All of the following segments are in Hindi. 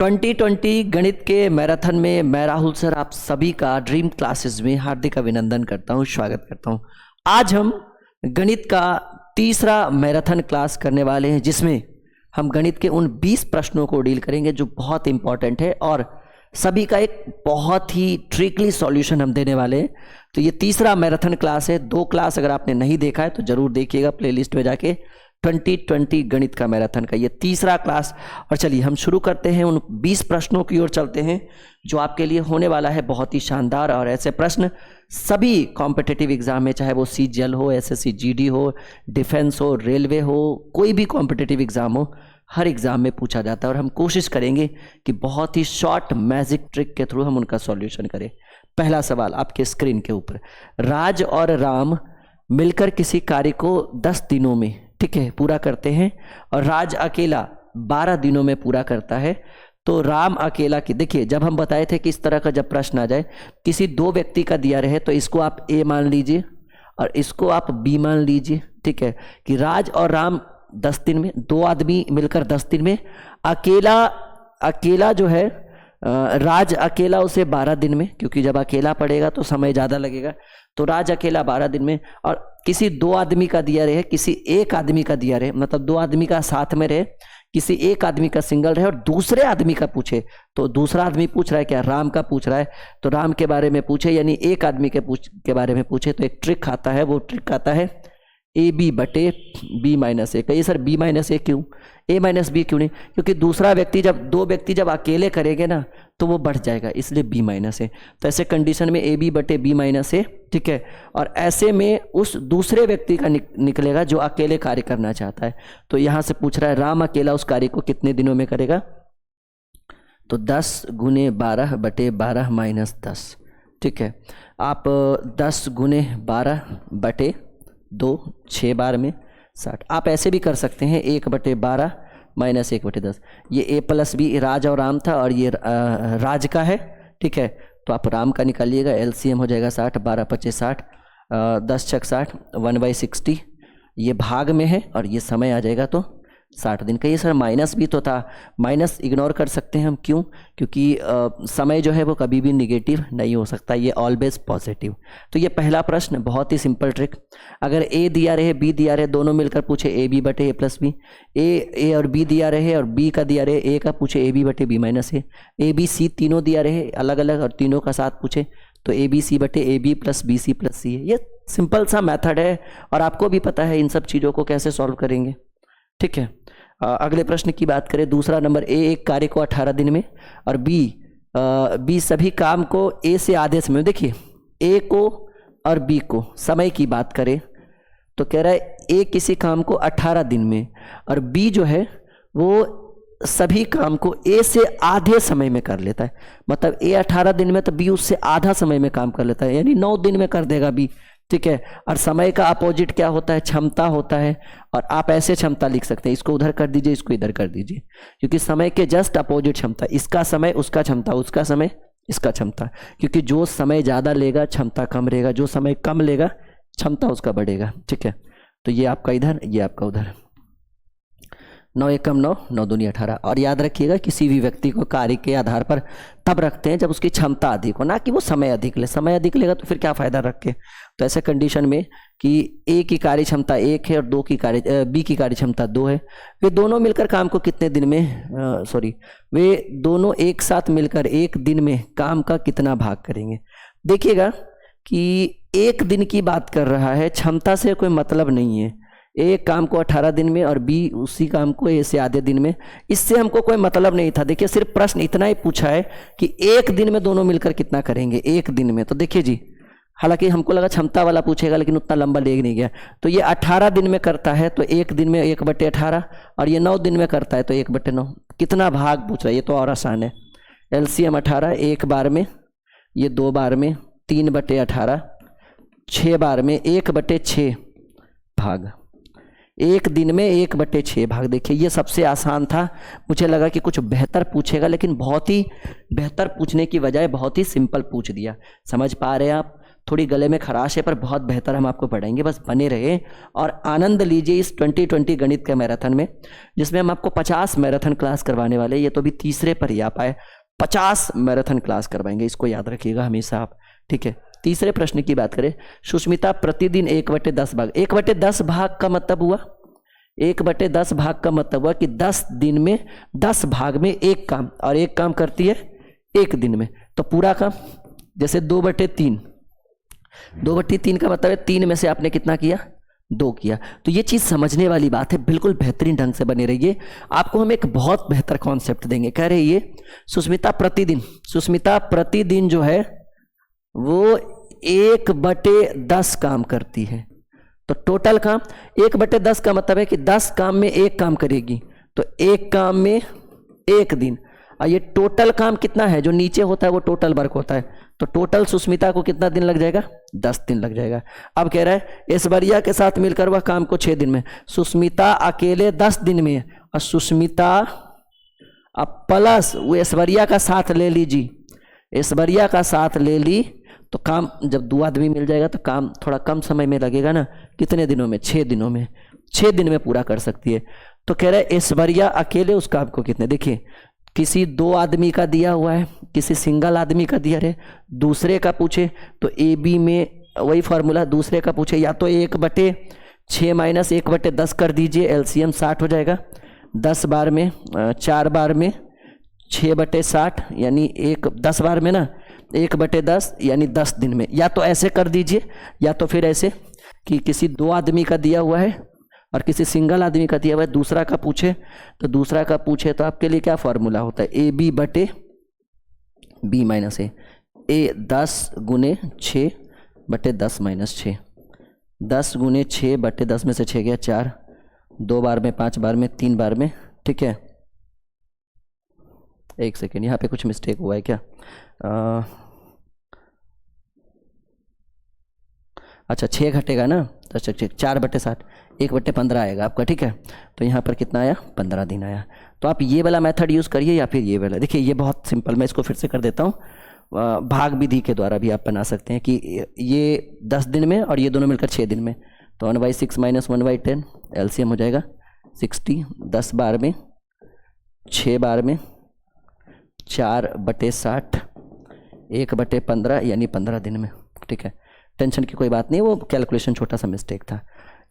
2020 गणित के मैराथन में मैं राहुल सर आप सभी का ड्रीम क्लासेस में हार्दिक अभिनंदन करता हूं, स्वागत करता हूं। आज हम गणित का तीसरा मैराथन क्लास करने वाले हैं, जिसमें हम गणित के उन 20 प्रश्नों को डील करेंगे जो बहुत इंपॉर्टेंट है और सभी का एक बहुत ही ट्रिकली सॉल्यूशन हम देने वाले हैं। तो ये तीसरा मैराथन क्लास है। 2 क्लास अगर आपने नहीं देखा है तो जरूर देखिएगा प्लेलिस्ट में जाके। 2020 गणित का मैराथन का ये तीसरा क्लास। और चलिए हम शुरू करते हैं, उन 20 प्रश्नों की ओर चलते हैं जो आपके लिए होने वाला है बहुत ही शानदार। और ऐसे प्रश्न सभी कॉम्पिटिटिव एग्जाम में, चाहे वो सीजीएल हो, एसएससी जीडी हो, डिफेंस हो, रेलवे हो, कोई भी कॉम्पिटिटिव एग्जाम हो, हर एग्जाम में पूछा जाता है। और हम कोशिश करेंगे कि बहुत ही शॉर्ट मैजिक ट्रिक के थ्रू हम उनका सॉल्यूशन करें। पहला सवाल आपके स्क्रीन के ऊपर, राज और राम मिलकर किसी कार्य को 10 दिनों में, ठीक है, पूरा करते हैं और राज अकेला 12 दिनों में पूरा करता है। तो राम अकेला की, देखिए जब हम बताए थे कि इस तरह का जब प्रश्न आ जाए, किसी 2 व्यक्ति का दिया रहे तो इसको आप ए मान लीजिए और इसको आप बी मान लीजिए, ठीक है, कि राज और राम 10 दिन में, 2 आदमी मिलकर 10 दिन में, अकेला जो है राज अकेला उसे 12 दिन में, क्योंकि जब अकेला पड़ेगा तो समय ज़्यादा लगेगा, तो राज अकेला 12 दिन में। और किसी 2 आदमी का दिया रहे, किसी एक आदमी का दिया रहे, मतलब 2 आदमी का साथ में रहे, किसी एक आदमी का सिंगल रहे और दूसरे आदमी का पूछे, तो दूसरा आदमी पूछ रहा है क्या, राम का पूछ रहा है, तो राम के बारे में पूछे, यानी एक आदमी के बारे में पूछे, तो एक ट्रिक आता है, वो ट्रिक आता है ए बी बटे बी माइनस ए। कहिए सर बी माइनस ए क्यों, ए माइनस बी क्यों नहीं? क्योंकि दूसरा व्यक्ति जब 2 व्यक्ति जब अकेले करेंगे ना तो वो बढ़ जाएगा, इसलिए बी माइनस ए। तो ऐसे कंडीशन में ए बी बटे बी माइनस ए, ठीक है। और ऐसे में उस दूसरे व्यक्ति का निकलेगा जो अकेले कार्य करना चाहता है। तो यहाँ से पूछ रहा है राम अकेला उस कार्य को कितने दिनों में करेगा, तो 10 गुने 12 बटे 12 माइनस 10, ठीक है। आप 10 गुने 12 बटे 2, 6 बार में 60। आप ऐसे भी कर सकते हैं 1 बटे 12 माइनस 1 बटे 10। ये ए प्लस बी राज और राम था और ये राज का है, ठीक है। तो आप राम का निकालिएगा, एलसीएम हो जाएगा 60, 12 25 60, 10 छक 60, 1/60। ये भाग में है और ये समय आ जाएगा तो 60 दिन का। ये सर माइनस भी तो था, माइनस इग्नोर कर सकते हैं हम, क्यों? क्योंकि समय जो है वो कभी भी निगेटिव नहीं हो सकता, ये ऑलवेज पॉजिटिव। तो ये पहला प्रश्न बहुत ही सिंपल ट्रिक। अगर ए दिया रहे, बी दिया रहे, दोनों मिलकर पूछे ए बी बटे ए प्लस बी, ए और बी दिया रहे और बी का दिया रहे, ए का पूछे ए बी बटे B minus A B C तीनों दिया रहे अलग अलग और तीनों का साथ पूछे, तो ए बी सी बटे A B plus B C plus C है। ये सिंपल सा मेथड है और आपको भी पता है इन सब चीज़ों को कैसे सॉल्व करेंगे, ठीक है। अगले प्रश्न की बात करें, दूसरा नंबर, ए एक कार्य को 18 दिन में और बी सभी काम को ए से आधे समय में। देखिए ए को और बी को समय की बात करें तो कह रहा है ए किसी काम को 18 दिन में और बी जो है वो सभी काम को ए से आधे समय में कर लेता है। मतलब ए 18 दिन में तो बी उससे आधा समय में काम कर लेता है, यानी 9 दिन में कर देगा बी, ठीक है। और समय का अपोजिट क्या होता है, क्षमता होता है। और आप ऐसे क्षमता लिख सकते हैं, इसको उधर कर दीजिए, इसको इधर कर दीजिए, क्योंकि समय के जस्ट अपोजिट क्षमता, इसका समय उसका क्षमता, उसका समय इसका क्षमता। क्योंकि जो समय ज़्यादा लेगा क्षमता कम रहेगा, जो समय कम लेगा क्षमता उसका बढ़ेगा, ठीक है। तो ये आपका इधर, ये आपका उधर। 9 एकम 9, 9 दूनी 18। और याद रखिएगा किसी भी व्यक्ति को कार्य के आधार पर तब रखते हैं जब उसकी क्षमता अधिक हो, ना कि वो समय अधिक ले। समय अधिक लेगा तो फिर क्या फ़ायदा रख के। तो ऐसे कंडीशन में कि ए की कार्य क्षमता 1 है और बी की कार्य क्षमता 2 है, वे दोनों मिलकर काम को कितने दिन में, वे दोनों एक साथ मिलकर 1 दिन में काम का कितना भाग करेंगे। देखिएगा कि 1 दिन की बात कर रहा है, क्षमता से कोई मतलब नहीं है। एक काम को 18 दिन में और बी उसी काम को ए से आधे दिन में, इससे हमको कोई मतलब नहीं था। देखिए सिर्फ प्रश्न इतना ही पूछा है कि 1 दिन में दोनों मिलकर कितना करेंगे 1 दिन में। तो देखिए जी, हालांकि हमको लगा क्षमता वाला पूछेगा लेकिन उतना लंबा ले नहीं गया। तो ये 18 दिन में करता है तो 1 दिन में 1 बटे 18 और ये 9 दिन में करता है तो 1 बटे 9। कितना भाग पूछ रहा है, ये तो और आसान है। एलसीएम 18, 1 बार में, ये 2 बार में, 3 बटे 18, 6 बार में 1 बटे 6 भाग, 1 दिन में 1 बटे 6 भाग। देखिए ये सबसे आसान था, मुझे लगा कि कुछ बेहतर पूछेगा लेकिन बहुत ही बेहतर पूछने की बजाय बहुत ही सिंपल पूछ दिया। समझ पा रहे हैं आप? थोड़ी गले में खराश है पर बहुत बेहतर हम आपको पढ़ाएंगे, बस बने रहे और आनंद लीजिए इस 2020 गणित के मैराथन में, जिसमें हम आपको 50 मैराथन क्लास करवाने वाले हैं। ये तो भी तीसरे पर ही आ पाए, 50 मैराथन क्लास करवाएंगे, इसको याद रखिएगा हमेशा आप, ठीक है। तीसरे प्रश्न की बात करें, सुष्मिता प्रतिदिन 1/10 भाग, 1/10 भाग का मतलब हुआ, 1/10 भाग का मतलब हुआ कि 10 दिन में 10 भाग में एक काम, और एक काम करती है एक दिन में, तो पूरा काम जैसे 2/3, 2/3 का मतलब है 3 में से आपने कितना किया, 2 किया। तो ये चीज समझने वाली बात है, बिल्कुल बेहतरीन ढंग से बने रहिए। आपको हम एक बहुत बेहतर कॉन्सेप्ट देंगे। कह रहे ये सुष्मिता प्रतिदिन जो है वो 1/10 काम करती है, तो टोटल काम 1/10 का मतलब है कि 10 काम में एक काम करेगी, तो एक काम में एक दिन। और ये टोटल काम कितना है, जो नीचे होता है वो टोटल वर्क होता है, तो टोटल सुष्मिता को कितना दिन लग जाएगा, 10 दिन लग जाएगा। अब कह रहा है ऐश्वर्या के साथ मिलकर वह काम को 6 दिन में, सुष्मिता अकेले 10 दिन में, और सुष्मिता अब प्लस वो ऐश्वर्या का साथ ले लीजिए, ऐश्वर्या का साथ ले ली, तो काम जब 2 आदमी मिल जाएगा तो काम थोड़ा कम समय में लगेगा ना, कितने दिनों में, 6 दिनों में, 6 दिन में पूरा कर सकती है। तो कह रहे हैं ऐश्वर्या अकेले उस काम को कितने, देखिए किसी 2 आदमी का दिया हुआ है, किसी सिंगल आदमी का दिया है, दूसरे का पूछे तो ए बी में वही फॉर्मूला, दूसरे का पूछे या तो 1/6 माइनस 1/10 कर दीजिए, एलसीएम 60 हो जाएगा, 10 बार में 4 बार में 6/60 यानी 10 बार में ना 1/10 यानी 10 दिन में, या तो ऐसे कर दीजिए या तो फिर ऐसे कि किसी 2 आदमी का दिया हुआ है और किसी सिंगल आदमी का दिया हुआ है, दूसरा का पूछे तो आपके लिए क्या फॉर्मूला होता है, ए बी बटे बी माइनस ए 10 गुने 6/10 माइनस 6, 10 गुने 6/10 में से 6 गया 4, 2 बार में 5 बार में 3 बार में, ठीक है। एक सेकेंड, यहाँ पे कुछ मिस्टेक हुआ है क्या, अच्छा 6 घटेगा ना, तो 4/60 1/15 आएगा आपका, ठीक है। तो यहाँ पर कितना आया, 15 दिन आया। तो आप ये वाला मेथड यूज़ करिए या फिर ये वाला, देखिए ये बहुत सिंपल, मैं इसको फिर से कर देता हूँ, भाग विधि के द्वारा भी आप बना सकते हैं कि ये 10 दिन में और ये दोनों मिलकर 6 दिन में, तो 1/6 माइनस 1/10 एलसीएम हो जाएगा 60, 10 बार में 6 बार में 4/60 1/15 यानी 15 दिन में, ठीक है। टेंशन की कोई बात नहीं, वो कैलकुलेशन छोटा सा मिस्टेक था।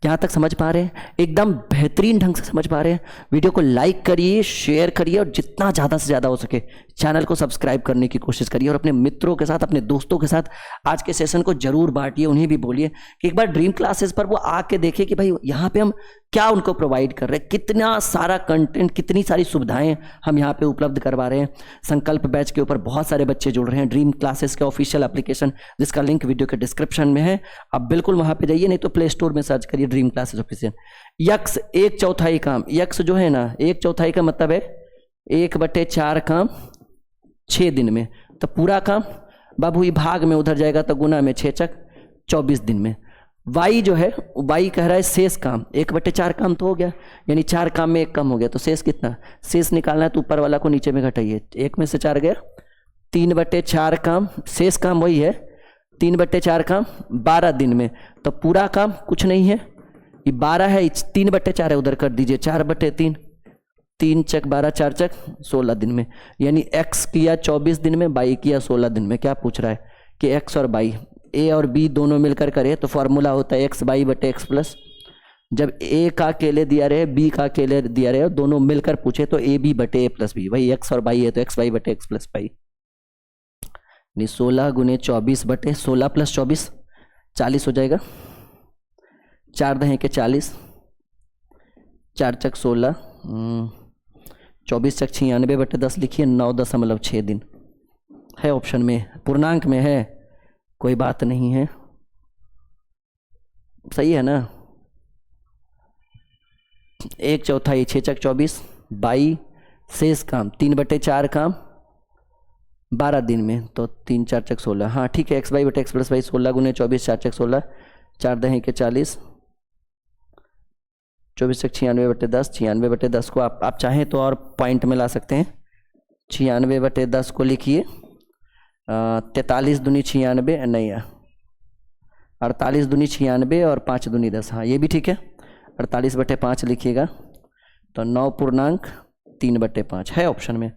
यहाँ तक समझ पा रहे हैं, एकदम बेहतरीन ढंग से समझ पा रहे हैं। वीडियो को लाइक करिए, शेयर करिए और जितना ज़्यादा से ज़्यादा हो सके चैनल को सब्सक्राइब करने की कोशिश करिए, और अपने मित्रों के साथ, अपने दोस्तों के साथ आज के सेशन को जरूर बांटिए। उन्हें भी बोलिए कि एक बार ड्रीम क्लासेस पर वो आके देखिए कि भाई यहाँ पे हम क्या उनको प्रोवाइड कर रहे हैं, कितना सारा कंटेंट, कितनी सारी सुविधाएं हम यहाँ पे उपलब्ध करवा रहे हैं। संकल्प बैच के ऊपर बहुत सारे बच्चे जुड़ रहे हैं, ड्रीम क्लासेस के ऑफिशियल एप्लीकेशन जिसका लिंक वीडियो के डिस्क्रिप्शन में है, आप बिल्कुल वहां पे जाइए, नहीं तो प्ले स्टोर में सर्च करिए ड्रीम क्लासेस ऑफिशियल। यक्स 1/4 काम, यक्स जो है ना 1/4 का मतलब है 1/4 काम 6 दिन में, तो पूरा काम बाबू भाग में उधर जाएगा तो गुना में 6 चक 24 दिन में। वाई जो है, वाई कह रहा है शेष काम, 1/4 काम तो हो गया, यानी 4 काम में 1 कम हो गया, तो शेष कितना, शेष निकालना है तो ऊपर वाला को नीचे में घटाइए, 1 में से 4 गया, 3/4 काम, शेष काम वही है 3/4 काम 12 दिन में, तो पूरा काम कुछ नहीं है, ये 12 है, 3/4 है, उधर कर दीजिए 4/3, 3 चक 12 4 चक 16 दिन में, यानी x किया 24 दिन में, y किया 16 दिन में। क्या पूछ रहा है कि x और y, a और b दोनों मिलकर करे तो फॉर्मूला होता है x y बटे x प्लस, जब a का अकेले दिया रहे b का अकेले दिया रहे दोनों मिलकर पूछे तो a b बटे a प्लस b, वही x और y है तो x y बटे x प्लस y, 16 गुने 24 बटे 16 प्लस 24 40 हो जाएगा, 4 दहें के 40, 4 चक 16, 24 चक 96 बटे 10 लिखिए, 9.6 दिन है ऑप्शन में, पूर्णांक में है, कोई बात नहीं है, सही है ना। 1/4 6 चक 24, 22 शेष काम 3/4 काम 12 दिन में, तो 3 4 चक 16, हाँ ठीक है, x y बटे x प्लस y, 16 गुने 24 4 चक 16, 4 दहें के 40, 24 चक 96 बटे 10, 96 बटे 10 को आप चाहें तो और पॉइंट में ला सकते हैं, 96 बटे 10 को लिखिए 43 दूनी 96 नहीं है 48 दूनी 96 और 5 दूनी 10, हाँ ये भी ठीक है। 48/5 लिखिएगा तो 9.3/5 है ऑप्शन में।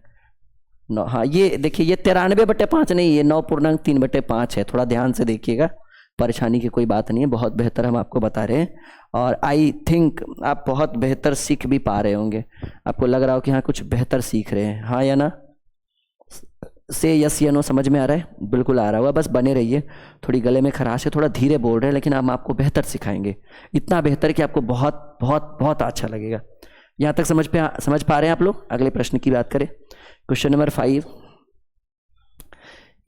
9, हाँ ये देखिए ये 93/5 नहीं, ये 9.3/5 है। थोड़ा ध्यान से देखिएगा, परेशानी की कोई बात नहीं है, बहुत बेहतर हम आपको बता रहे हैं। और आई थिंक आप बहुत बेहतर सीख भी पा रहे होंगे, आपको लग रहा हो कि हाँ कुछ बेहतर सीख रहे हैं, हाँ या ना? से यस या नो समझ में आ रहा है? बिल्कुल आ रहा होगा, बस बने रहिए। थोड़ी गले में खराश है, थोड़ा धीरे बोल रहे हैं, लेकिन हम आपको बेहतर सिखाएंगे, इतना बेहतर कि आपको बहुत बहुत बहुत अच्छा लगेगा। यहाँ तक समझ पा रहे हैं आप लोग? अगले प्रश्न की बात करें, क्वेश्चन नंबर 5।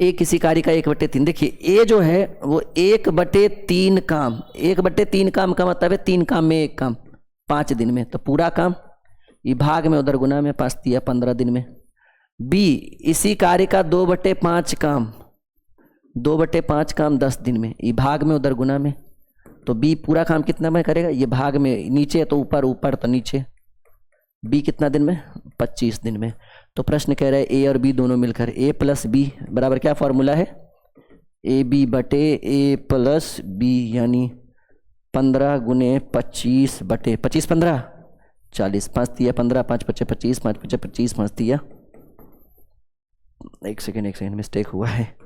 ए किसी कार्य का 1/3, देखिए ए जो है वो 1/3 काम, 1/3 काम का मतलब है 3 काम में 1 काम 5 दिन में, तो पूरा काम ये भाग में उधर गुना में 5 दिया 15 दिन में। बी इसी कार्य का 2/5 काम, 2/5 काम 10 दिन में, ये भाग में उधर गुना में, तो बी पूरा काम कितना में करेगा? ये भाग में नीचे तो ऊपर, ऊपर तो नीचे। बी कितना दिन में? 25 दिन में। तो प्रश्न कह रहा है ए और बी दोनों मिलकर a + b बराबर क्या फॉर्मूला है? AB/A+B, यानी 15 × 25/25 15 40, 5 दिया 15, 5 × 5 = 25, 5 × 5 = 25, 5 दिया, एक सेकेंड मिस्टेक हुआ है,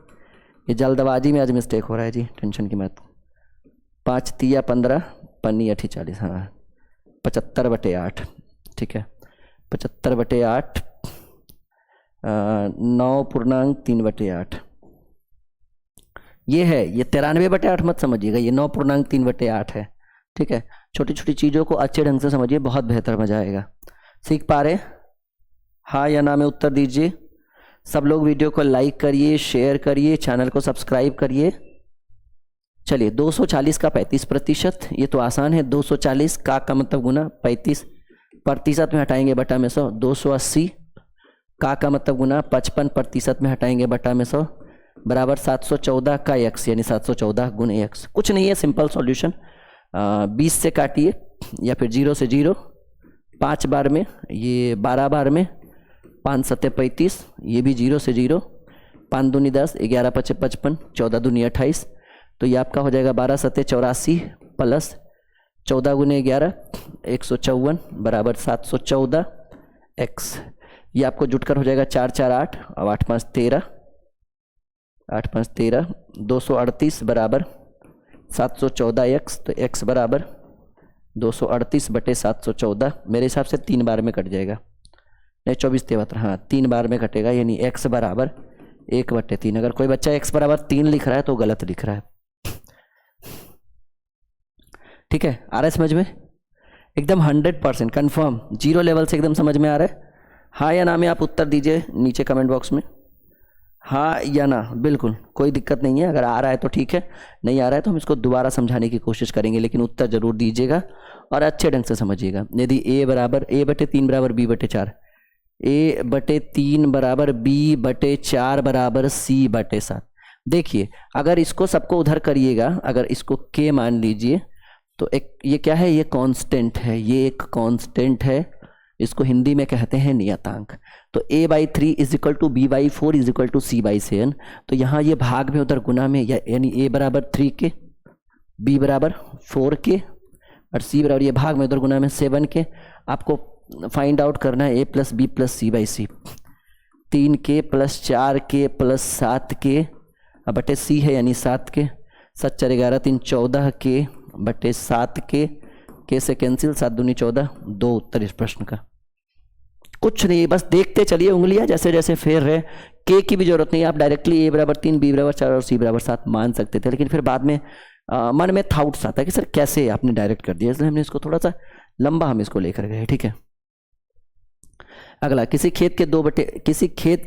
ये जल्दबाजी में आज मिस्टेक हो रहा है जी, टेंशन की मत। 5 दिया 15, पन्नी 8 40, हाँ 75/8, ठीक है 75/8, 9.3/8 ये है। ये 93/8 मत समझिएगा, ये 9.3/8 है, ठीक है। छोटी छोटी चीज़ों को अच्छे ढंग से समझिए, बहुत बेहतर मजा आएगा। सीख पा रहे? हाँ या ना में उत्तर दीजिए। सब लोग वीडियो को लाइक करिए, शेयर करिए, चैनल को सब्सक्राइब करिए। चलिए 240 का 35%, ये तो आसान है। 240 का मतलब गुना 35, प्रतिशत में हटाएंगे बटा में 100, 280 का मतलब गुना 55% में हटाएंगे बटा में 100 बराबर 714 का x, यानी 714 × x। कुछ नहीं है, सिंपल सॉल्यूशन। 20 से काटिए या फिर 0 से 0, 5 बार में, ये 12 बार में, 5 7 35, ये भी 0 से 0, 5 दूनी 10, 11 5 55, 14 दूनी 28, तो ये आपका हो जाएगा 12 7 84 प्लस 14 × 11 154 बराबर 714 x। ये आपको जुटकर हो जाएगा 4 4 8 और 8 5 13, 8 5 13, 238 बराबर 714 x। तो x बराबर 238/714, मेरे हिसाब से 3 बार में कट जाएगा, नहीं 24 73, हाँ 3 बार में कटेगा, यानी x बराबर 1/3। अगर कोई बच्चा x बराबर 3 लिख रहा है तो गलत लिख रहा है, ठीक है। आ रहा है समझ में? एकदम 100% कन्फर्म, 0 लेवल से एकदम समझ में आ रहा है? हाँ या ना में आप उत्तर दीजिए नीचे कमेंट बॉक्स में, हाँ या ना। बिल्कुल कोई दिक्कत नहीं है, अगर आ रहा है तो ठीक है, नहीं आ रहा है तो हम इसको दोबारा समझाने की कोशिश करेंगे, लेकिन उत्तर जरूर दीजिएगा और अच्छे ढंग से समझिएगा। यदि a/3 बराबर b/4, a/3 बराबर b/4 बराबर c/7, देखिए अगर इसको सबको उधर करिएगा, अगर इसको k मान लीजिए तो एक ये क्या है? ये कांस्टेंट है, ये एक कांस्टेंट है, इसको हिंदी में कहते हैं नियतांक। तो a/3 = b/4 = c/7, तो यहाँ ये भाग में उधर गुना में, यानी a बराबर 3 के, b बराबर 4 के और c बराबर ये भाग में उधर गुना में 7 के। आपको फाइंड आउट करना है a + b + c/c, 3k + 4k + 7k बटे c है, यानी 7 के, 7 4 11 3 14 के बटे 7 के से कैंसिल, 7 दूनी 14, 2 उत्तर इस प्रश्न का। कुछ नहीं, बस देखते चलिए उंगलियां जैसे जैसे फेर रहे। के की भी जरूरत नहीं, आप डायरेक्टली a/3 b/4 और c/7 मान सकते थे, लेकिन फिर बाद में मन में थाउट्स आता है कि सर कैसे आपने डायरेक्ट कर दिया, इसलिए हमने इसको थोड़ा सा लंबा हम इसको लेकर गए, ठीक है। अगला, किसी खेत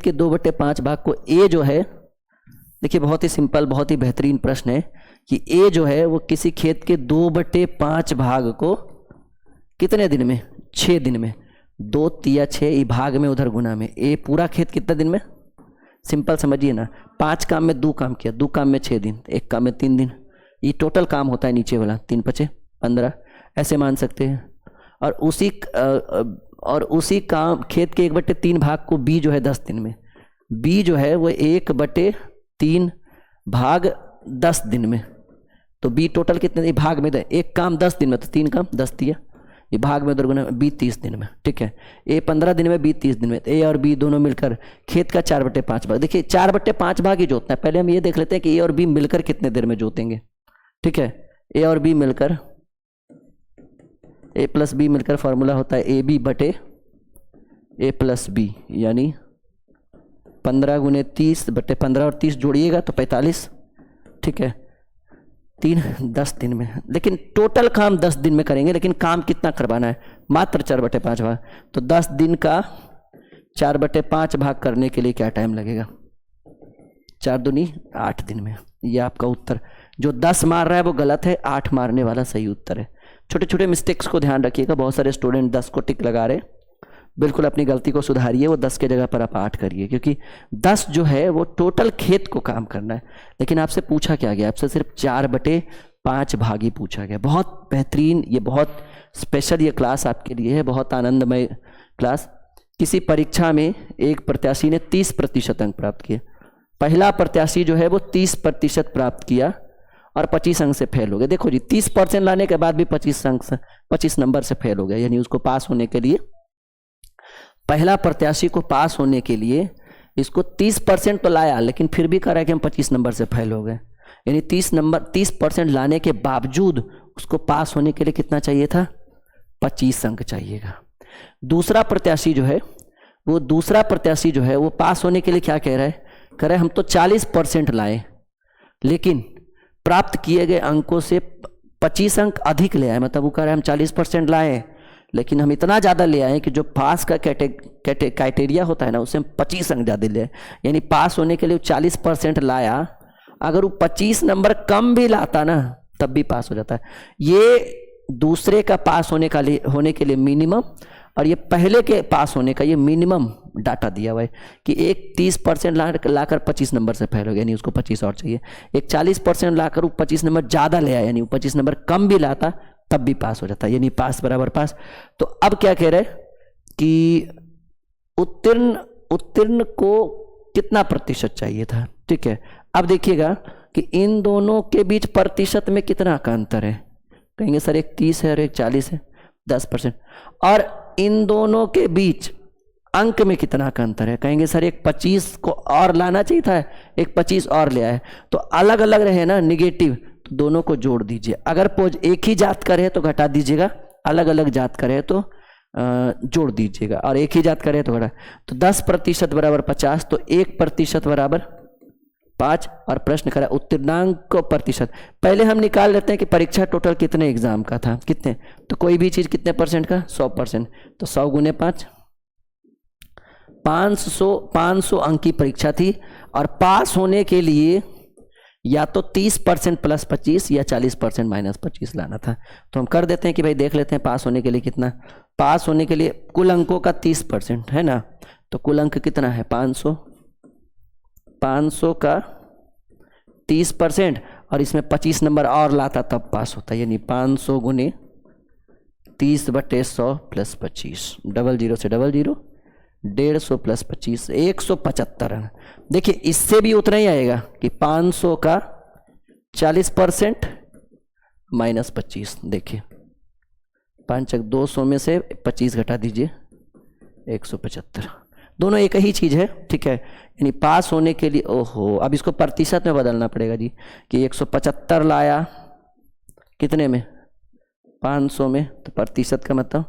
के 2/5 भाग को a जो है, देखिए बहुत ही सिंपल, बहुत ही बेहतरीन प्रश्न है कि a जो है वो किसी खेत के 2/5 भाग को कितने दिन में? 6 दिन में। 2 तिया 6 भाग में उधर गुना में, a पूरा खेत कितने दिन में? सिंपल समझिए ना, 5 काम में 2 काम किया, 2 काम में 6 दिन, 1 काम में 3 दिन, ये टोटल काम होता है नीचे वाला, 3 5 15, ऐसे मान सकते हैं। और उसी काम खेत के 1/3 भाग को b जो है 10 दिन में, b जो है वो 1/3 भाग 10 दिन में, तो बी टोटल कितने भाग में दे, एक काम 10 दिन में तो 3 काम 10 दिया, ये भाग में उधर गुना, बी 30 दिन में, ठीक है। ए 15 दिन में, बी 30 दिन में, ए और बी दोनों मिलकर खेत का 4/5 भाग। देखिए 4/5 भाग ही जोतना है। पहले हम ये देख लेते हैं कि ए और बी मिलकर कितने देर में जोतेंगे, ठीक है। ए और बी मिलकर, ए प्लस बी मिलकर फॉर्मूला होता है ए बी बटे ए प्लस बी, यानी 15 गुने 30/15 और 30 जोड़िएगा तो 45, ठीक है। 10 दिन में, लेकिन टोटल काम 10 दिन में करेंगे, लेकिन काम कितना करवाना है, मात्र 4/5 भाग। तो 10 दिन का 4/5 भाग करने के लिए क्या टाइम लगेगा, 4 दूनी 8 दिन में। ये आपका उत्तर, जो 10 मार रहा है वो गलत है, 8 मारने वाला सही उत्तर है। छोटे छोटे मिस्टेक्स को ध्यान रखिएगा। बहुत सारे स्टूडेंट 10 को टिक लगा रहे, बिल्कुल अपनी गलती को सुधारिए, वो 10 के जगह पर आप 8 करिए, क्योंकि 10 जो है वो टोटल खेत को काम करना है। लेकिन आपसे पूछा क्या गया, आपसे सिर्फ 4/5 भाग ही पूछा गया। बहुत बेहतरीन, ये बहुत स्पेशल ये क्लास आपके लिए है, बहुत आनंदमय क्लास। किसी परीक्षा में एक प्रत्याशी ने 30% अंक प्राप्त किए, पहला प्रत्याशी जो है वो 30% प्राप्त किया और 25 अंक से फेल हो गया। देखो जी, 30% लाने के बाद भी 25 नंबर से फेल हो गया, यानी उसको पास होने के लिए, पहला प्रत्याशी को पास होने के लिए इसको 30% तो लाया, लेकिन फिर भी कह रहा है कि हम 25 नंबर से फेल हो गए। यानी 30% लाने के बावजूद उसको पास होने के लिए कितना चाहिए था, 25 अंक चाहिएगा। दूसरा प्रत्याशी जो है वो पास होने के लिए क्या कह रहा है, कह रहे हम तो 40% लाए, लेकिन प्राप्त किए गए अंकों से 25 अंक अधिक ले आए। मतलब वो कह रहे हैं हम 40% लाए, लेकिन हम इतना ज़्यादा ले आए कि जो पास का क्राइटेरिया होता है ना, उससे हम 25 अंक ज़्यादा ले आए। यानी पास होने के लिए 40% लाया, अगर वो 25 नंबर कम भी लाता ना तब भी पास हो जाता है। ये दूसरे का पास होने के लिए मिनिमम, और ये पहले के पास होने का ये मिनिमम डाटा दिया हुआ है कि एक 30% लाकर 25 नंबर से फेल हो गया, यानी उसको 25 और चाहिए। एक 40% लाकर वो 25 नंबर ज़्यादा ले आया, यानी वो 25 नंबर कम भी लाता तब भी पास हो जाता है, यानी पास बराबर पास। तो अब क्या कह रहे कि उत्तीर्ण को कितना प्रतिशत चाहिए था, ठीक है। अब देखिएगा कि इन दोनों के बीच प्रतिशत में कितना का अंतर है। कहेंगे सर एक 30 है और एक 40 है, 10%। और इन दोनों के बीच अंक में कितना का अंतर है, कहेंगे सर एक 25 को और लाना चाहिए था, एक 25 और ले आए। तो अलग अलग रहे ना निगेटिव, तो दोनों को जोड़ दीजिए। अगर एक ही जात का रहे तो घटा दीजिएगा, अलग अलग जात का रहे तो जोड़ दीजिएगा, और एक ही जात का रहे तो घटा। तो 10% बराबर 50, तो 1% बराबर 5। और प्रश्न करा उत्तीर्णांक प्रतिशत। पहले हम निकाल लेते हैं कि परीक्षा टोटल कितने एग्जाम का था, कितने, तो कोई भी चीज कितने परसेंट का, 100%। तो 100 गुने 5, 500 अंक की परीक्षा थी, और पास होने के लिए या तो 30% प्लस 25 या 40% माइनस 25 लाना था। तो हम कर देते हैं कि भाई देख लेते हैं पास होने के लिए कितना। पास होने के लिए कुल अंकों का 30% है ना, तो कुल अंक कितना है 500 का 30%, और इसमें 25 नंबर और लाता तब पास होता है, यानी 500 गुने 30/100 प्लस 25, 00 से 00, 150 प्लस 25, 175। देखिए इससे भी उतना ही आएगा कि 500 का 40% माइनस 25। देखिए 5 200 में से 25 घटा दीजिए, 175। दोनों एक ही चीज़ है, ठीक है। यानी पास होने के लिए, ओहो, अब इसको प्रतिशत में बदलना पड़ेगा जी, कि 175 लाया कितने में, 500 में, तो प्रतिशत का मतलब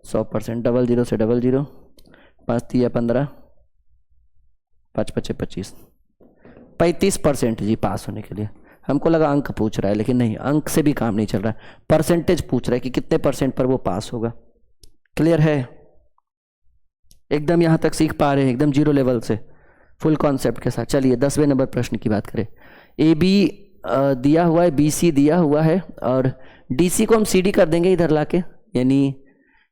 100%, 00 से 00, 5 3 15, 5 5 25, 35% जी पास होने के लिए। हमको लगा अंक पूछ रहा है, लेकिन नहीं, अंक से भी काम नहीं चल रहा है, परसेंटेज पूछ रहा है कि कितने % पर वो पास होगा। क्लियर है, एकदम यहाँ तक सीख पा रहे हैं, एकदम 0 लेवल से फुल कॉन्सेप्ट के साथ। चलिए 10वें नंबर प्रश्न की बात करें। ए बी दिया हुआ है, बी सी दिया हुआ है, और डी सी को हम सी डी कर देंगे इधर लाके, यानी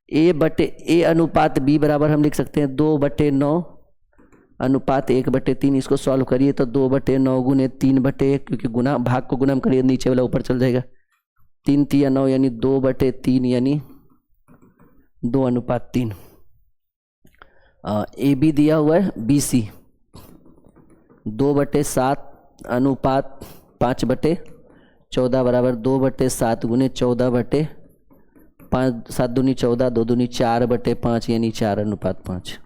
A अनुपात B बराबर हम लिख सकते हैं 2/9 अनुपात 1/3। इसको सॉल्व करिए तो 2/9 गुने 3/1, क्योंकि गुना भाग को गुणा करिए नीचे वाला ऊपर चल जाएगा, 3 3 9, यानी 2/3, यानी 2:3। ए बी दिया हुआ है, बी सी 2/7 अनुपात 14 बराबर 2/7 गुने 14/5, 7 दूनी 14, 2 दूनी 4/5 यानी 4:5।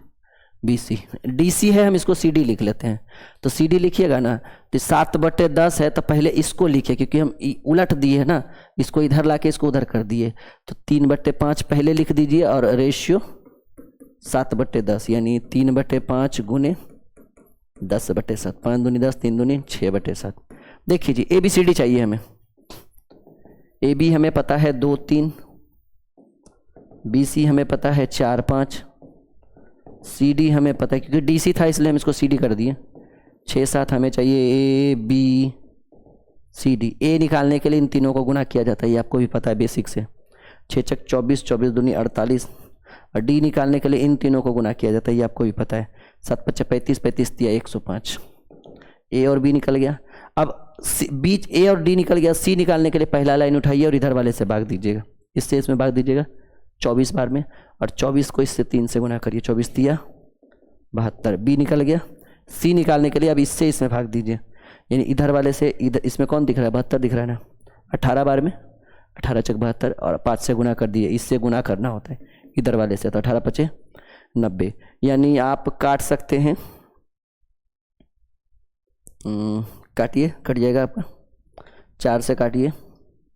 BC DC है, हम इसको CD लिख लेते हैं। तो CD लिखिएगा ना, तो 7/10 है, तो पहले इसको लिखिए क्योंकि हम उलट दिए है ना, इसको इधर लाके इसको उधर कर दिए। तो 3/5 पहले लिख दीजिए और रेशियो 7/10 यानी 3/5 गुने 10/7, 5 दूनी 10, 3 दूनी 6/7। देखिए जी ABCD चाहिए हमें। AB हमें पता है 2 3, BC हमें पता है 4 5, CD हमें पता है क्योंकि DC था इसलिए हम इसको CD कर दिए। 6 7 हमें चाहिए ABCD। A निकालने के लिए इन तीनों को गुना किया जाता है, ये आपको भी पता है बेसिक से। 6 छक 24, 24 दूनी 48, और D निकालने के लिए इन तीनों को गुना किया जाता है, ये आपको भी पता है। 7 5 35, 35 दिया 105। A और B निकल गया। अब बीच A और D निकल गया। C निकालने के लिए पहला लाइन उठाइए और इधर वाले से भाग दीजिएगा, इससे इसमें भाग दीजिएगा 24 बार में, और 24 को इससे 3 से गुना करिए, 24 दिया 72। B निकल गया। C निकालने के लिए अब इससे इसमें भाग दीजिए, यानी इधर वाले से इधर, इसमें कौन दिख रहा है 72 दिख रहा है ना, 18 बार में 18 चक 72 और 5 से गुना कर दिए, इससे गुना करना होता है इधर वाले से, तो 18 5 90। यानी आप काट सकते हैं, काटिए, कट जाएगा आपका। 4 से काटिए,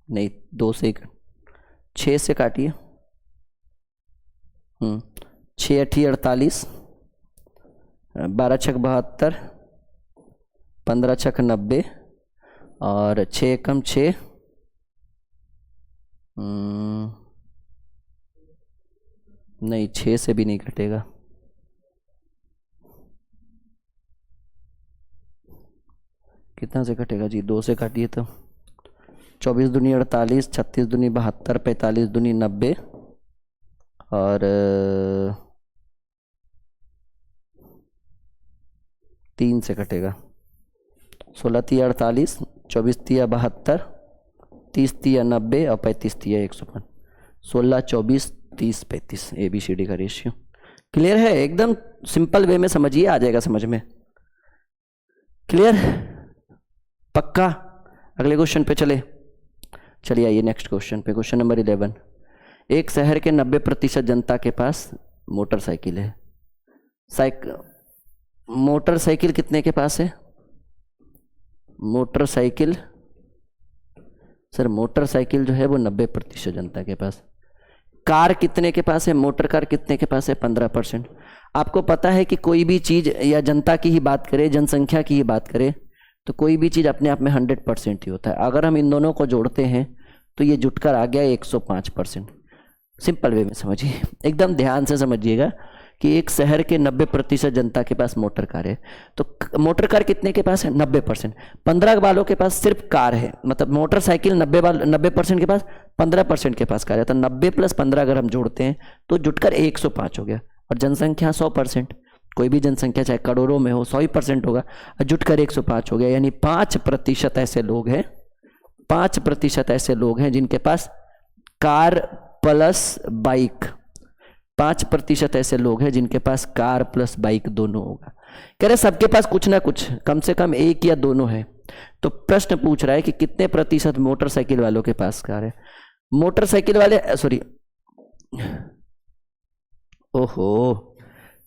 नहीं 2 से, 6 से काटिए, 6 8 48, 12 छक 72, 15 छक 90, और 6 कम 6, नहीं 6 से भी नहीं कटेगा, कितना से कटेगा जी, 2 से काटिए तो 24 दूनी 48, 36 दूनी 72, 45 दूनी 90, और 3 से कटेगा। 16 तिया 48, 24 तिया 72, 30 तिया 90 और 35 तिया 105। 16 24 30 35 ABCD का रेशियो। क्लियर है? एकदम सिंपल वे में समझिए, आ जाएगा समझ में। क्लियर? पक्का? अगले क्वेश्चन पे चलिए आइए नेक्स्ट क्वेश्चन पे। Question number 11। एक शहर के 90% जनता के पास मोटरसाइकिल है। मोटरसाइकिल कितने के पास है? मोटरसाइकिल सर, मोटरसाइकिल जो है वो 90% जनता के पास। कार कितने के पास है? मोटर कार कितने के पास है? 15%। आपको पता है कि कोई भी चीज या जनता की ही बात करें, जनसंख्या की ही बात करें, तो कोई भी चीज अपने आप में 100% ही होता है। अगर हम इन दोनों को जोड़ते हैं तो ये जुटकर आ गया 105%। सिंपल वे में समझिए, एकदम ध्यान से समझिएगा कि एक शहर के 90% जनता के पास मोटर कार है, तो मोटर कार कितने के पास है? 90%। 15 वालों के पास सिर्फ कार है, मतलब मोटरसाइकिल 90% के पास, 15% के पास कार है। तो 90 + 15 अगर हम जोड़ते हैं तो जुटकर 105 हो गया। और जनसंख्या 100%, कोई भी जनसंख्या चाहे करोड़ों में हो 100% होगा, जुटकर 105 हो गया। यानी 5% ऐसे लोग हैं, 5% ऐसे लोग हैं जिनके पास कार प्लस बाइक, 5% ऐसे लोग हैं जिनके पास कार प्लस बाइक दोनों होगा। कह रहे सबके पास कुछ ना कुछ, कम से कम एक या दोनों है। तो प्रश्न पूछ रहा है कि कितने प्रतिशत मोटरसाइकिल वालों के पास कार है। मोटरसाइकिल वाले, सॉरी, ओहो,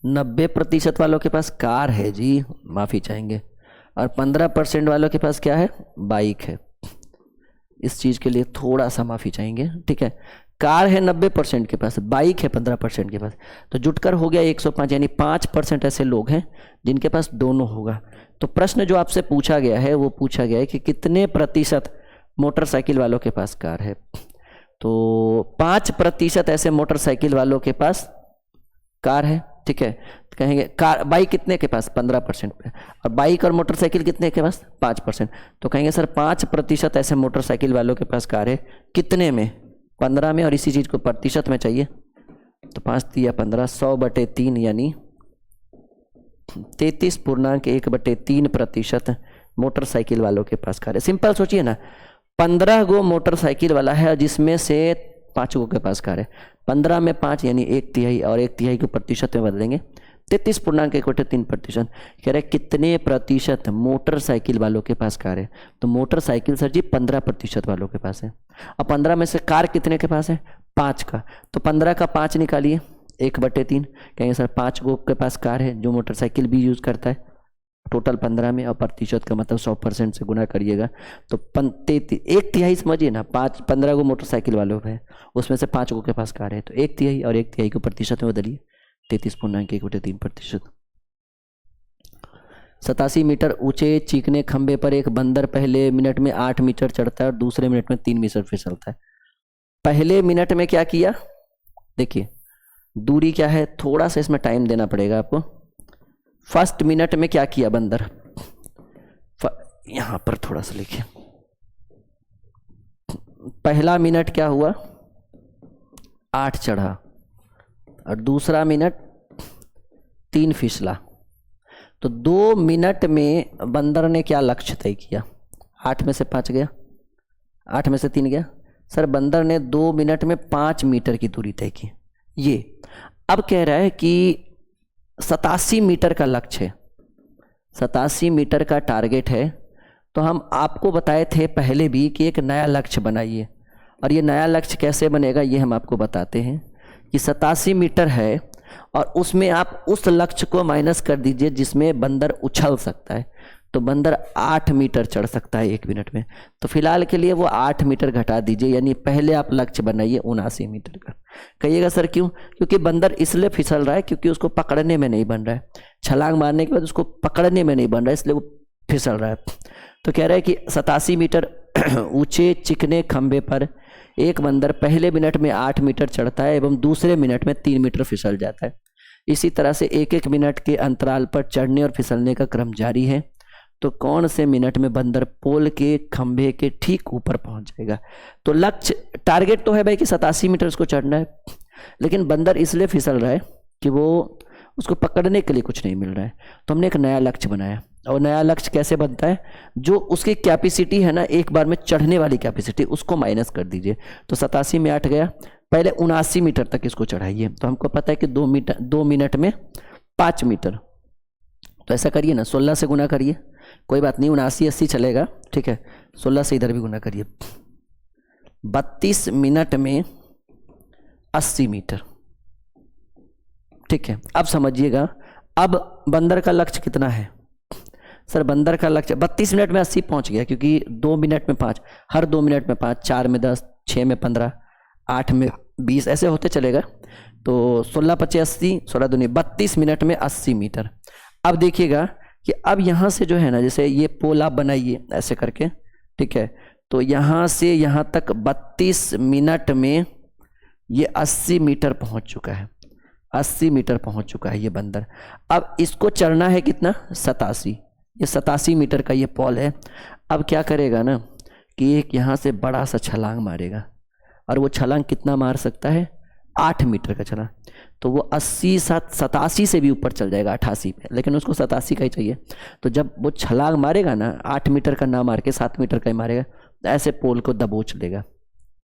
90% वालों के पास कार है जी, माफी चाहेंगे। और 15% वालों के पास क्या है? बाइक है। इस चीज के लिए थोड़ा सा माफी चाहेंगे, ठीक है। कार है 90% के पास, बाइक है 15% के पास, तो जुटकर हो गया 105। यानी 5% ऐसे लोग हैं जिनके पास दोनों होगा। तो प्रश्न जो आपसे पूछा गया है वो पूछा गया है कि कितने प्रतिशत मोटरसाइकिल वालों के पास कार है। तो 5% ऐसे मोटरसाइकिल वालों के पास कार है, ठीक है। तो कहेंगे कार, बाइक कितने के पास? 15% पे। और बाइक और मोटरसाइकिल कितने के पास? 5%। तो कहेंगे सर 5% ऐसे मोटरसाइकिल वालों के पास कार है, कितने में? 15 में। और इसी चीज को प्रतिशत में चाहिए, तो 5 तिया 15, 100/3 यानी 33.1/3% मोटरसाइकिल वालों के पास कार है। सिंपल सोचिए ना, 15 गो मोटरसाइकिल वाला है जिसमें से 5 गो के पास कार है। 15 में 5 यानी 1/3, और 1/3 को प्रतिशत में बदलेंगे 33.1/3%। कह रहे कितने प्रतिशत मोटरसाइकिल वालों के पास कार है? तो मोटरसाइकिल सर जी 15% वालों के पास है। अब 15 में से कार कितने के पास है? 5 का। तो 15 का 5 निकालिए, 1/3। कहेंगे सर 5 लोग के पास कार है जो मोटरसाइकिल भी यूज करता है, टोटल 15 में, और प्रतिशत का मतलब 100% से गुना करिएगा तो 1/3 समझिए ना, 15 को मोटरसाइकिल वालों पे है, उसमें से 5 के पास कार है, तो 1/3 और 1/3 को प्रतिशत में बदलिए, 33.1/3%। 87 मीटर ऊंचे चीकने खंबे पर एक बंदर पहले मिनट में 8 मीटर चढ़ता है और दूसरे मिनट में 3 मीटर फिसलता है। पहले मिनट में क्या किया? देखिए दूरी क्या है, थोड़ा सा इसमें टाइम देना पड़ेगा आपको। फर्स्ट मिनट में क्या किया बंदर? यहां पर थोड़ा सा लिखिए, पहला मिनट क्या हुआ? 8 चढ़ा, और दूसरा मिनट 3 फिसला। तो 2 मिनट में बंदर ने क्या लक्ष्य तय किया? 8 में से 5 गया, 8 में से 3 गया। सर बंदर ने 2 मिनट में 5 मीटर की दूरी तय की। ये अब कह रहा है कि 87 मीटर का लक्ष्य है, 87 मीटर का टारगेट है। तो हम आपको बताए थे पहले भी कि एक नया लक्ष्य बनाइए, और ये नया लक्ष्य कैसे बनेगा ये हम आपको बताते हैं कि 87 मीटर है और उसमें आप उस लक्ष्य को माइनस कर दीजिए जिसमें बंदर उछल सकता है। तो बंदर 8 मीटर चढ़ सकता है 1 मिनट में, तो फिलहाल के लिए वो 8 मीटर घटा दीजिए, यानी पहले आप लक्ष्य बनाइए 79 मीटर का। कहिएगा सर क्यों? क्योंकि बंदर इसलिए फिसल रहा है क्योंकि उसको पकड़ने में नहीं बन रहा है, छलांग मारने के बाद उसको पकड़ने में नहीं बन रहा है, इसलिए वो फिसल रहा है। तो कह रहा है कि 87 मीटर ऊंचे चिकने खंबे पर एक बंदर पहले मिनट में 8 मीटर चढ़ता है एवं दूसरे मिनट में 3 मीटर फिसल जाता है। इसी तरह से 1-1 मिनट के अंतराल पर चढ़ने और फिसलने का क्रम जारी है। तो कौन से मिनट में बंदर पोल के खंभे के ठीक ऊपर पहुंच जाएगा? तो लक्ष्य टारगेट तो है भाई कि 87 मीटर उसको चढ़ना है, लेकिन बंदर इसलिए फिसल रहा है कि वो उसको पकड़ने के लिए कुछ नहीं मिल रहा है। तो हमने एक नया लक्ष्य बनाया, और नया लक्ष्य कैसे बनता है? जो उसकी कैपेसिटी है ना, एक बार में चढ़ने वाली कैपेसिटी, उसको माइनस कर दीजिए। तो 87 में 8 गया, पहले 79 मीटर तक इसको चढ़ाइए। तो हमको पता है कि 2 मिनट में 5 मीटर। तो ऐसा करिए ना, 16 से गुना करिए, कोई बात नहीं, 79-80 चलेगा, ठीक है। 16 से इधर भी गुना करिए, 32 मिनट में 80 मीटर, ठीक है। अब समझिएगा, अब बंदर का लक्ष्य कितना है? सर बंदर का लक्ष्य 32 मिनट में 80 पहुंच गया, क्योंकि 2 मिनट में 5, हर 2 मिनट में 5, 4 में 10, 6 में 15, 8 में 20, ऐसे होते चलेगा। तो 16-25 80, 16 दूनी 32 मिनट में 80 मीटर। अब देखिएगा कि अब यहाँ से जो है ना, जैसे ये पोल आप बनाइए ऐसे करके, ठीक है। तो यहाँ से यहाँ तक 32 मिनट में ये 80 मीटर पहुँच चुका है, 80 मीटर पहुँच चुका है ये बंदर। अब इसको चढ़ना है कितना? 87, ये 87 मीटर का ये पोल है। अब क्या करेगा ना कि एक यहाँ से बड़ा सा छलांग मारेगा, और वो छलांग कितना मार सकता है? 8 मीटर का छलांग। तो वो 87 से भी ऊपर चल जाएगा 88 पे, लेकिन उसको 87 का ही चाहिए। तो जब वो छलांग मारेगा ना, 8 मीटर का ना मार के 7 मीटर का ही मारेगा, तो ऐसे पोल को दबोच लेगा,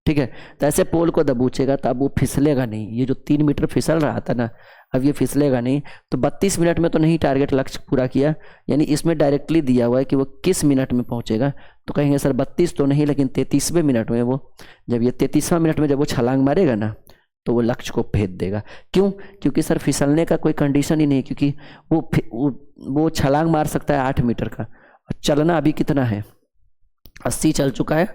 ठीक है। तो ऐसे पोल को दबोचेगा, तब वो फिसलेगा नहीं। ये जो 3 मीटर फिसल रहा था ना, अब ये फिसलेगा नहीं। तो 32 मिनट में तो नहीं टारगेट लक्ष्य पूरा किया, यानी इसमें डायरेक्टली दिया हुआ है कि वो किस मिनट में पहुंचेगा। तो कहेंगे सर 32 तो नहीं, लेकिन 33वें मिनट में वो, जब ये 33वां मिनट में जब वो छलांग मारेगा ना, तो वो लक्ष्य को भेद देगा। क्यों? क्योंकि सर फिसलने का कोई कंडीशन ही नहीं, क्योंकि वो छलांग मार सकता है 8 मीटर का, और चलना अभी कितना है? 80 चल चुका है,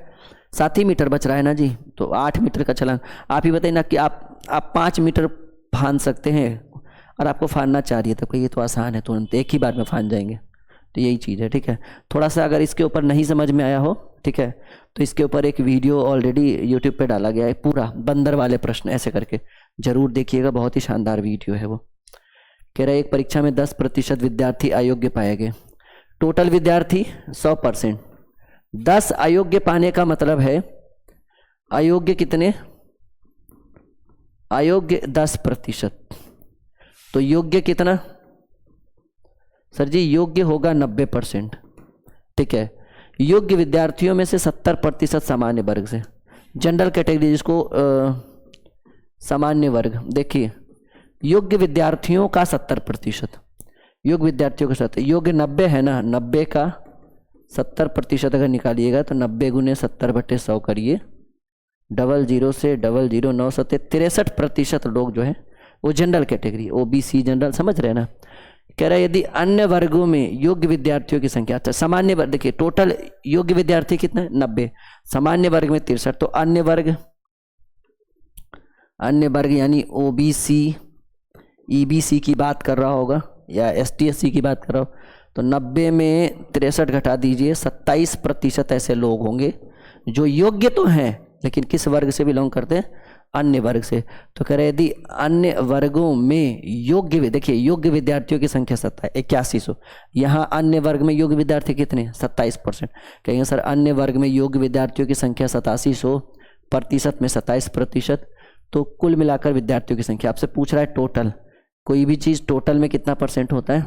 7 ही मीटर बच रहा है ना जी। तो 8 मीटर का छलांग, आप ही बताइए ना कि आप 5 मीटर फान सकते हैं, और आपको फानना चाह रही है तो ये तो आसान है, तुरंत एक ही बार में फान जाएंगे। तो यही चीज़ है, ठीक है। थोड़ा सा अगर इसके ऊपर नहीं समझ में आया हो, ठीक है, तो इसके ऊपर एक वीडियो ऑलरेडी यूट्यूब पे डाला गया है, पूरा बंदर वाले प्रश्न ऐसे करके, जरूर देखिएगा, बहुत ही शानदार वीडियो है वो। कह रहा है एक परीक्षा में 10% विद्यार्थी अयोग्य पाए गए, टोटल विद्यार्थी 100%। 10 अयोग्य पाने का मतलब है अयोग्य कितने? अयोग्य 10%। तो योग्य कितना? सर जी योग्य होगा 90%, ठीक है। योग्य विद्यार्थियों में से 70% सामान्य वर्ग से, जनरल कैटेगरी जिसको सामान्य वर्ग। देखिए योग्य विद्यार्थियों का 70%, योग्य विद्यार्थियों का 70, योग्य 90 है ना, 90 का 70% अगर निकालिएगा तो 90 गुने 70/100 करिए, 00 से 00 9 सत्ते 63% लोग जो है वो जनरल कैटेगरी, ओबीसी जनरल, समझ रहे हैं ना। कह रहा है यदि अन्य वर्गों में योग्य विद्यार्थियों की संख्या, अच्छा सामान्य वर्ग देखिए, टोटल योग्य विद्यार्थी कितने, 90, सामान्य वर्ग में 63, तो अन्य वर्ग यानी ओबीसी ईबीसी की बात कर रहा होगा या एसटी एससी की बात कर रहा हो, तो 90 में 63 घटा दीजिए, 27% ऐसे लोग होंगे जो योग्य तो हैं लेकिन किस वर्ग से बिलोंग करते हैं, अन्य वर्ग से। तो कह रहे यदि अन्य वर्गों में योग्य, देखिए योग्य विद्यार्थियों की संख्या 8100, यहाँ अन्य वर्ग में योग्य विद्यार्थी कितने, 27%। कहेंगे सर अन्य वर्ग में योग्य विद्यार्थियों की संख्या 8700, प्रतिशत में 27%, तो कुल मिलाकर विद्यार्थियों की संख्या आपसे पूछ रहा है टोटल, कोई भी चीज़ टोटल में कितना % होता है,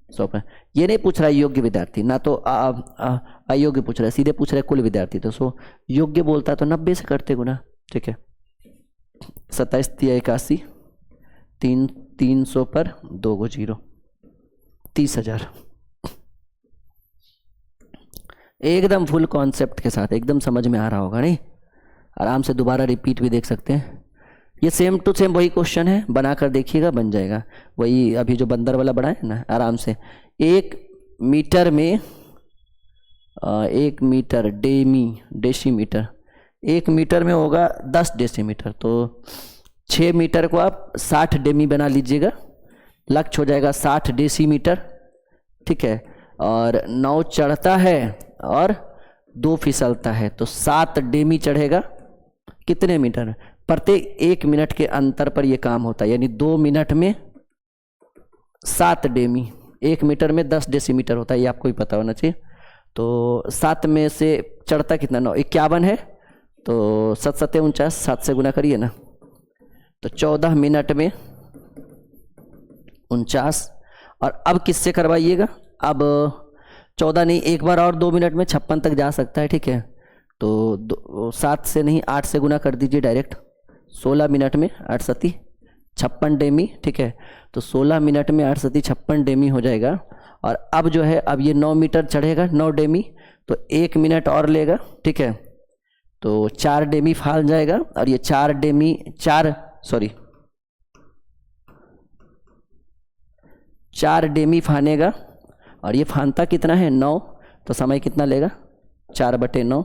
100%। ये नहीं पूछ रहा है योग्य विद्यार्थी, ना तो अयोग्य पूछ रहा है, सीधे पूछ रहा है कुल विद्यार्थी, तो सो योग्य बोलता तो 90 से करते गुना, ठीक है। 27 × 81, 300 पर 2 गो 0, 30,000। एकदम फुल कॉन्सेप्ट के साथ, एकदम समझ में आ रहा होगा नहीं, आराम से दोबारा रिपीट भी देख सकते हैं। ये सेम टू सेम वही क्वेश्चन है, बनाकर देखिएगा बन जाएगा, वही अभी जो बंदर वाला बनाए ना, आराम से। 1 मीटर में 1 मीटर डेसीमीटर, 1 मीटर में होगा 10 डेसीमीटर, तो 6 मीटर को आप 60 डेमी बना लीजिएगा, लक्ष्य हो जाएगा 60 डेसीमीटर, ठीक है। और 9 चढ़ता है और 2 फिसलता है, तो 7 डेमी चढ़ेगा, कितने मीटर, प्रत्येक 1 मिनट के अंतर पर यह काम होता है, यानी 2 मिनट में 7 डेमी, 1 मीटर में 10 डेसीमीटर होता है, ये आपको भी पता होना चाहिए। तो 7 में से चढ़ता कितना, 9, 51 है, तो 7 7 49, 7 से गुना करिए ना, तो 14 मिनट में 49। और अब किससे करवाइएगा, अब 14 नहीं, एक बार और 2 मिनट में 56 तक जा सकता है, ठीक है। तो 7 से नहीं 8 से गुना कर दीजिए डायरेक्ट, 16 मिनट में 8 सती 56 डेमी, ठीक है। तो 16 मिनट में 8 सती 56 डेमी हो जाएगा। और अब जो है, अब ये 9 मीटर चढ़ेगा, 9 डेमी, तो 1 मिनट और लेगा, ठीक है। तो 4 डेमी फाल जाएगा, और ये 4 डेमी 4 डेमी फानेगा, और ये फानता कितना है, 9, तो समय कितना लेगा, 4/9,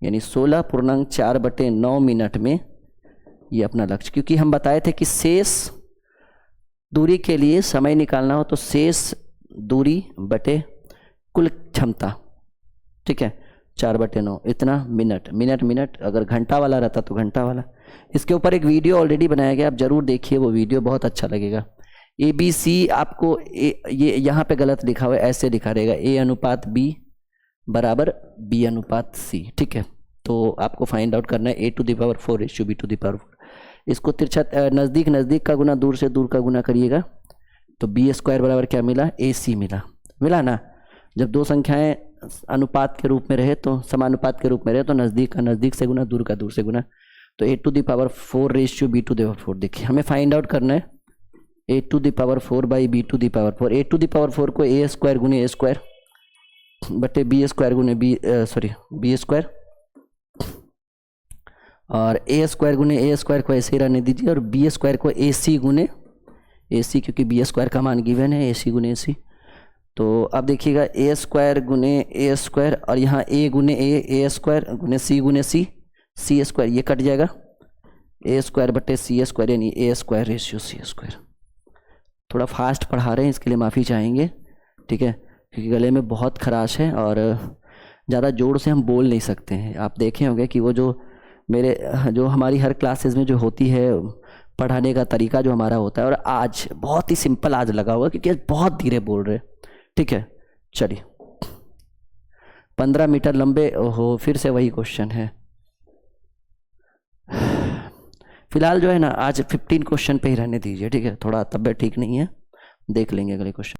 यानी 16.4/9 मिनट में ये अपना लक्ष्य। क्योंकि हम बताए थे कि शेष दूरी के लिए समय निकालना हो तो शेष दूरी बटे कुल क्षमता, ठीक है, 4/9, इतना मिनट, अगर घंटा वाला रहता तो घंटा वाला। इसके ऊपर एक वीडियो ऑलरेडी बनाया गया, आप जरूर देखिए, वो वीडियो बहुत अच्छा लगेगा। ABC आपको ये यहाँ पे गलत लिखा हुआ है, ऐसे लिखा रहेगा A/B बराबर B/C, ठीक है। तो आपको फाइंड आउट करना है A⁴ B⁴। इसको तिरछा नज़दीक का गुना दूर से दूर का गुना करिएगा, तो B² बराबर क्या मिला, AC मिला ना। जब दो संख्याएं अनुपात के रूप में रहे, तो समानुपात के रूप में रहे, तो नज़दीक का नज़दीक से गुना, दूर का दूर से गुना, तो A⁴ B⁴। देखिए हमें फाइंड आउट करना है A⁴ B⁴। A⁴ को A² गुने A² बटे B² गुने B², और A² गुने A² को ऐसे ही रहने दीजिए, और B² को AC गुने AC, क्योंकि B² का मान गिवन है, AC गुने AC। तो अब देखिएगा A² गुने A², और यहाँ A गुने A² गुने C², ये कट जाएगा, A² बटे C², यानी A² रेशियो C²। थोड़ा फास्ट पढ़ा रहे हैं, इसके लिए माफ़ी चाहेंगे, ठीक है, क्योंकि गले में बहुत खराश है और ज़्यादा जोर से हम बोल नहीं सकते हैं। आप देखे होंगे कि वो जो हमारी हर क्लासेस में जो होती है पढ़ाने का तरीका जो हमारा होता है, और आज बहुत ही सिंपल आज लगा हुआ, क्योंकि आज बहुत धीरे बोल रहे, ठीक है। चलिए 15 मीटर लंबे, ओहो फिर से वही क्वेश्चन है। फिलहाल जो है ना, आज 15 क्वेश्चन पे ही रहने दीजिए, ठीक है, थोड़ा तबीयत ठीक नहीं है, देख लेंगे अगले क्वेश्चन।